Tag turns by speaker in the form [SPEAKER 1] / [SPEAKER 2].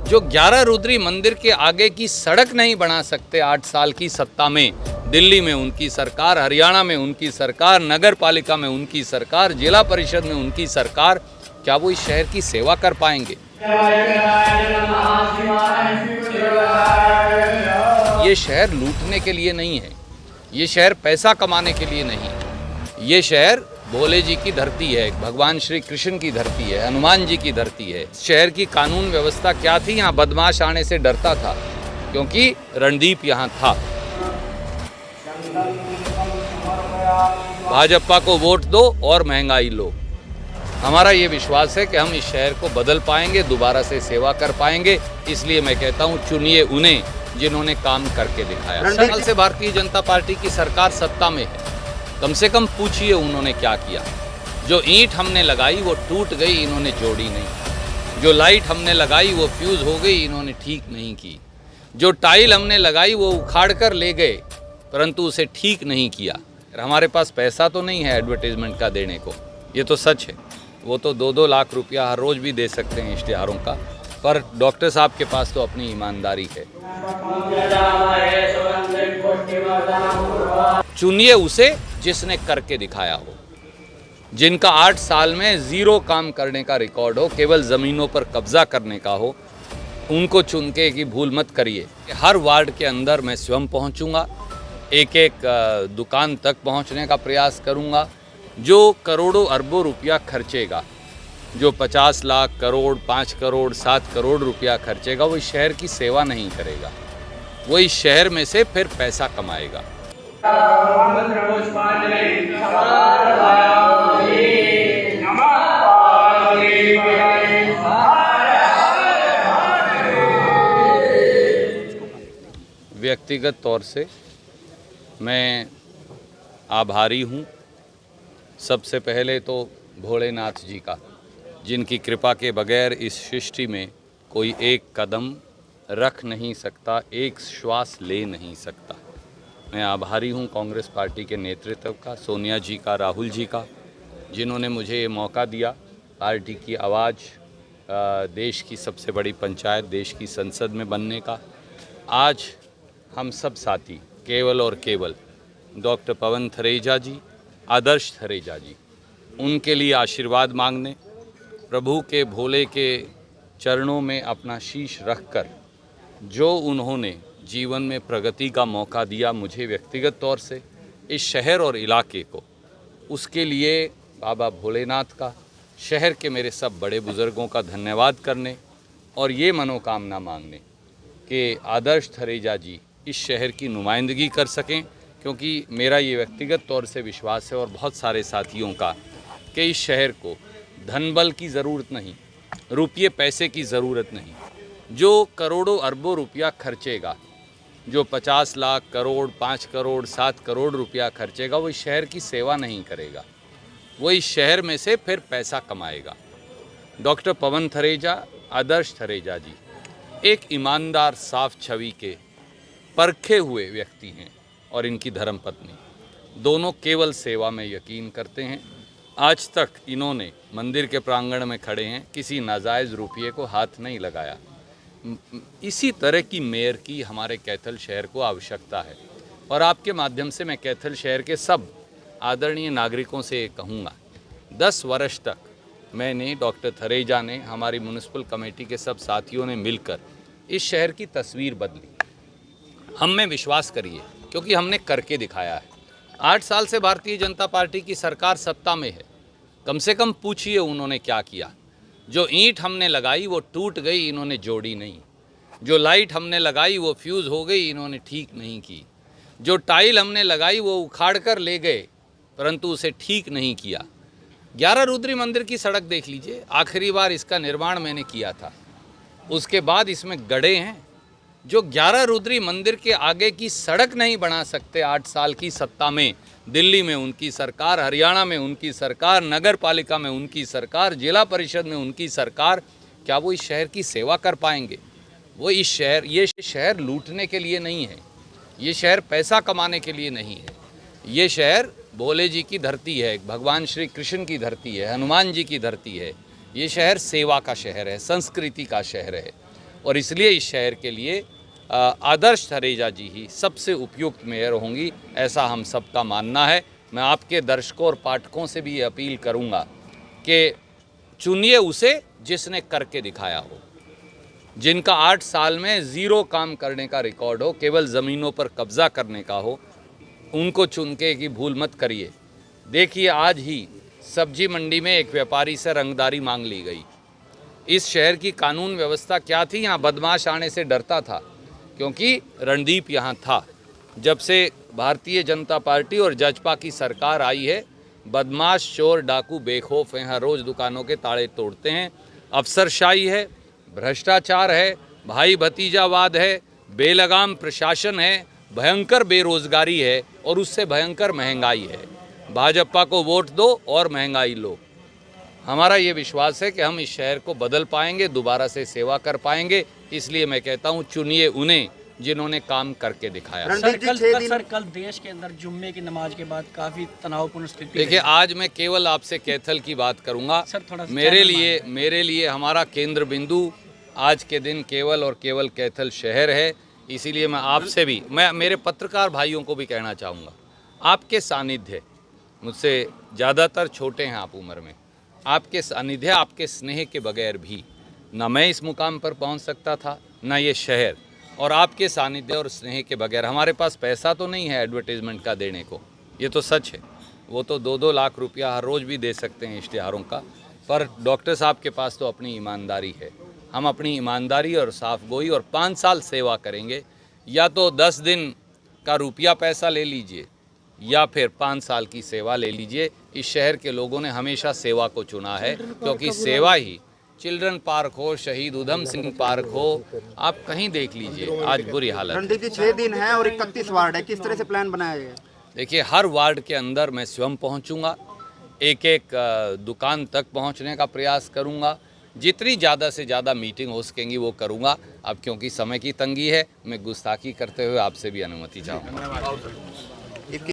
[SPEAKER 1] जो 11 रुद्री मंदिर के आगे की सड़क नहीं बना सकते 8 साल की सत्ता में, दिल्ली में उनकी सरकार, हरियाणा में उनकी सरकार, नगर पालिका में उनकी सरकार, जिला परिषद में उनकी सरकार, क्या वो इस शहर की सेवा कर पाएंगे? ये शहर लूटने के लिए नहीं है, ये शहर पैसा कमाने के लिए नहीं है। ये शहर भोले जी की धरती है, भगवान श्री कृष्ण की धरती है, हनुमान जी की धरती है। शहर की कानून व्यवस्था क्या थी? यहाँ बदमाश आने से डरता था क्योंकि रणदीप यहाँ था। भाजपा को वोट दो और महंगाई लो। हमारा ये विश्वास है कि हम इस शहर को बदल पाएंगे, दोबारा से सेवा कर पाएंगे। इसलिए मैं कहता हूँ, चुनिए उन्हें जिन्होंने काम करके दिखाया। साल से भारतीय जनता पार्टी की सरकार सत्ता में है, कम से कम पूछिए उन्होंने क्या किया। जो ईंट हमने लगाई वो टूट गई, इन्होंने जोड़ी नहीं। जो लाइट हमने लगाई वो फ्यूज हो गई, इन्होंने ठीक नहीं की। जो टाइल हमने लगाई वो उखाड़ कर ले गए, परंतु उसे ठीक नहीं किया। हमारे पास पैसा तो नहीं है एडवर्टीजमेंट का देने को, ये तो सच है। वो तो 2-2 लाख रुपया हर रोज़ भी दे सकते हैं इश्तिहारों का, पर डॉक्टर साहब के पास तो अपनी ईमानदारी है। चुनिए उसे जिसने करके दिखाया हो, जिनका 8 साल में 0 काम करने का रिकॉर्ड हो, केवल ज़मीनों पर कब्जा करने का हो, उनको चुन के की भूल मत करिए। हर वार्ड के अंदर मैं स्वयं पहुंचूंगा, एक दुकान तक पहुंचने का प्रयास करूंगा। जो करोड़ों अरबों रुपया खर्चेगा, जो 50 लाख करोड़, 5 करोड़, 7 करोड़ रुपया खर्चेगा, वो इस शहर की सेवा नहीं करेगा, वो इस शहर में से फिर पैसा कमाएगा। व्यक्तिगत तौर से मैं आभारी हूँ सबसे पहले तो भोलेनाथ जी का, जिनकी कृपा के बगैर इस सृष्टि में कोई एक कदम रख नहीं सकता, एक श्वास ले नहीं सकता। मैं आभारी हूँ कांग्रेस पार्टी के नेतृत्व का, सोनिया जी का, राहुल जी का, जिन्होंने मुझे ये मौका दिया पार्टी की आवाज़ देश की सबसे बड़ी पंचायत, देश की संसद में बनने का। आज हम सब साथी केवल और केवल डॉक्टर पवन थरेजा जी, आदर्श थरेजा जी, उनके लिए आशीर्वाद मांगने, प्रभु के भोले के चरणों में अपना शीश रखकर जो उन्होंने जीवन में प्रगति का मौका दिया मुझे व्यक्तिगत तौर से, इस शहर और इलाके को, उसके लिए बाबा भोलेनाथ का, शहर के मेरे सब बड़े बुज़ुर्गों का धन्यवाद करने और ये मनोकामना मांगने कि आदर्श थरेजा जी इस शहर की नुमाइंदगी कर सकें, क्योंकि मेरा ये व्यक्तिगत तौर से विश्वास है और बहुत सारे साथियों का कि इस शहर को धन बल की ज़रूरत नहीं, रुपये पैसे की ज़रूरत नहीं। जो करोड़ों अरबों रुपया खर्चेगा, जो 50 लाख करोड़, 5 करोड़, 7 करोड़ रुपया खर्चेगा, वो इस शहर की सेवा नहीं करेगा, वो इस शहर में से फिर पैसा कमाएगा। डॉक्टर पवन थरेजा, आदर्श थरेजा जी एक ईमानदार, साफ छवि के परखे हुए व्यक्ति हैं और इनकी धर्मपत्नी दोनों केवल सेवा में यकीन करते हैं। आज तक इन्होंने मंदिर के प्रांगण में खड़े हैं, किसी नाजायज़ रुपये को हाथ नहीं लगाया। इसी तरह की मेयर की हमारे कैथल शहर को आवश्यकता है और आपके माध्यम से मैं कैथल शहर के सब आदरणीय नागरिकों से कहूँगा, 10 वर्ष तक मैंने, डॉक्टर थरेजा ने, हमारी म्यूनिसिपल कमेटी के सब साथियों ने मिलकर इस शहर की तस्वीर बदली। हम में विश्वास करिए, क्योंकि हमने करके दिखाया है। 8 साल से भारतीय जनता पार्टी की सरकार सत्ता में है, कम से कम पूछिए उन्होंने क्या किया। जो ईंट हमने लगाई वो टूट गई, इन्होंने जोड़ी नहीं। जो लाइट हमने लगाई वो फ्यूज़ हो गई, इन्होंने ठीक नहीं की। जो टाइल हमने लगाई वो उखाड़ कर ले गए, परंतु उसे ठीक नहीं किया। 11 रुद्री मंदिर की सड़क देख लीजिए, आखिरी बार इसका निर्माण मैंने किया था, उसके बाद इसमें गड्ढे हैं। जो 11 रुद्री मंदिर के आगे की सड़क नहीं बना सकते 8 साल की सत्ता में, दिल्ली में उनकी सरकार, हरियाणा में उनकी सरकार, नगर पालिका में उनकी सरकार, जिला परिषद में उनकी सरकार, क्या वो इस शहर की सेवा कर पाएंगे? वो ये शहर लूटने के लिए नहीं है, ये शहर पैसा कमाने के लिए नहीं है। ये शहर भोले जी की धरती है, भगवान श्री कृष्ण की धरती है, हनुमान जी की धरती है। ये शहर सेवा का शहर है, संस्कृति का शहर है और इसलिए इस शहर के लिए आदर्श थरेजा जी ही सबसे उपयुक्त मेयर होंगी, ऐसा हम सबका मानना है। मैं आपके दर्शकों और पाठकों से भी ये अपील करूंगा कि चुनिए उसे जिसने करके दिखाया हो, जिनका 8 साल में 0 काम करने का रिकॉर्ड हो, केवल ज़मीनों पर कब्जा करने का हो, उनको चुन के की भूल मत करिए। देखिए, आज ही सब्जी मंडी में एक व्यापारी से रंगदारी मांग ली गई। इस शहर की कानून व्यवस्था क्या थी? यहाँ बदमाश आने से डरता था, क्योंकि रणदीप यहाँ था। जब से भारतीय जनता पार्टी और जजपा की सरकार आई है, बदमाश, चोर, डाकू बेखौफ यहाँ रोज़ दुकानों के ताले तोड़ते हैं। अफसरशाही है, भ्रष्टाचार है, भाई भतीजावाद है, बेलगाम प्रशासन है, भयंकर बेरोजगारी है और उससे भयंकर महंगाई है। भाजपा को वोट दो और महंगाई लो। हमारा ये विश्वास है कि हम इस शहर को बदल पाएंगे, दोबारा से सेवा कर पाएंगे। इसलिए मैं कहता हूँ, चुनिए उन्हें जिन्होंने काम करके दिखाया।
[SPEAKER 2] सर, कल देश के अंदर जुम्मे की नमाज के बाद काफ़ी तनावपूर्ण स्थिति।
[SPEAKER 1] देखिए, आज मैं केवल आपसे कैथल की बात करूँगा। मेरे लिए हमारा केंद्र बिंदु आज के दिन केवल और केवल कैथल शहर है। इसीलिए मैं आपसे भी, मैं मेरे पत्रकार भाइयों को भी कहना चाहूँगा, आपके सानिध्य, मुझसे ज़्यादातर छोटे हैं आप उम्र में, आपके सानिध्य, आपके स्नेह के बगैर भी ना मैं इस मुकाम पर पहुंच सकता था, ना ये शहर। और आपके सानिध्य और स्नेह के बगैर, हमारे पास पैसा तो नहीं है एडवर्टीज़मेंट का देने को, ये तो सच है। वो तो 2-2 लाख रुपया हर रोज़ भी दे सकते हैं इश्तिहारों का, पर डॉक्टर साहब के पास तो अपनी ईमानदारी है। हम अपनी ईमानदारी और साफगोई और 5 साल सेवा करेंगे। या तो 10 दिन का रुपया पैसा ले लीजिए या फिर 5 साल की सेवा ले लीजिए। इस शहर के लोगों ने हमेशा सेवा को चुना है, क्योंकि सेवा ही, चिल्ड्रन पार्क हो, शहीद उधम सिंह पार्क हो, आप कहीं देख लीजिए, आज बुरी हालत है।
[SPEAKER 3] रणदीप जी, 6 दिन है और 31 वार्ड है, किस तरह से प्लान बनाया गया?
[SPEAKER 1] देखिए, हर वार्ड के अंदर मैं स्वयं पहुंचूंगा, एक दुकान तक पहुंचने का प्रयास करूंगा। जितनी ज़्यादा से ज़्यादा मीटिंग हो सकेंगी वो करूंगा। अब क्योंकि समय की तंगी है, मैं गुस्ताखी करते हुए आपसे भी अनुमति चाहूँगा।